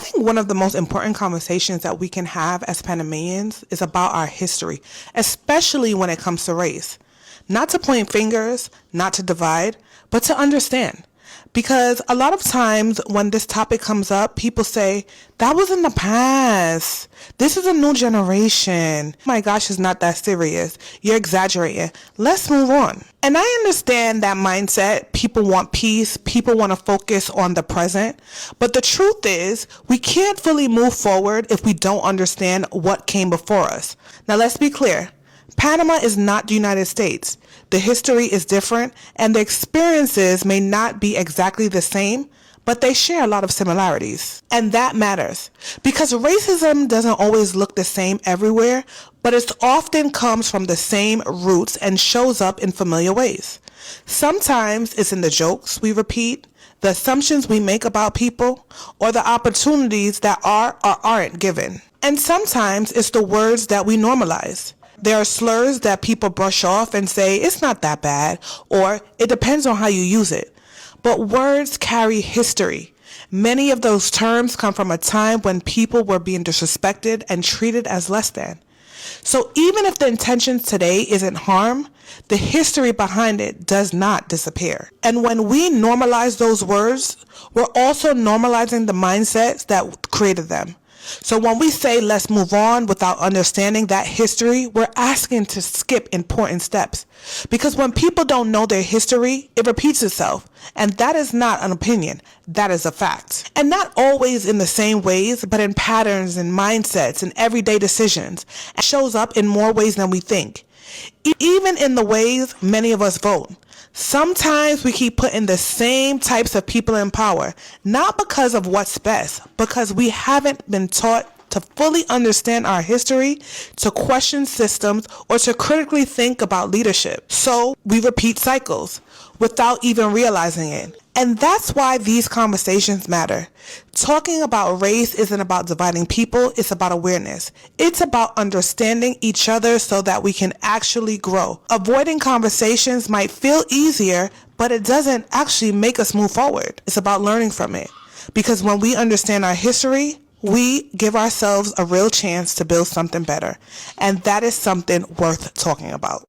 think one of the most important conversations that we can have as Panamanians is about our history, especially when it comes to race. Not to point fingers, not to divide, but to understand. Because a lot of times when this topic comes up, people say, that was in the past. This is a new generation. Oh my gosh, it's not that serious. You're exaggerating. Let's move on. And I understand that mindset. People want peace. People want to focus on the present. But the truth is, we can't fully move forward if we don't understand what came before us. Now let's be clear. Panama is not the United States. The history is different, and the experiences may not be exactly the same, but they share a lot of similarities. And that matters, because racism doesn't always look the same everywhere, but it often comes from the same roots and shows up in familiar ways. Sometimes it's in the jokes we repeat, the assumptions we make about people, or the opportunities that are or aren't given. And sometimes it's the words that we normalize. There are slurs that people brush off and say, it's not that bad, or it depends on how you use it. But words carry history. Many of those terms come from a time when people were being disrespected and treated as less than. So even if the intention today isn't harm, the history behind it does not disappear. And when we normalize those words, we're also normalizing the mindsets that created them. So when we say let's move on without understanding that history, we're asking to skip important steps. Because when people don't know their history, it repeats itself. And that is not an opinion. That is a fact. And not always in the same ways, but in patterns and mindsets and everyday decisions. It shows up in more ways than we think. Even in the ways many of us vote. Sometimes we keep putting the same types of people in power, not because of what's best, because we haven't been taught to fully understand our history, to question systems, or to critically think about leadership. So we repeat cycles without even realizing it. And that's why these conversations matter. Talking about race isn't about dividing people, it's about awareness. It's about understanding each other so that we can actually grow. Avoiding conversations might feel easier, but it doesn't actually make us move forward. It's about learning from it. Because when we understand our history, we give ourselves a real chance to build something better. And that is something worth talking about.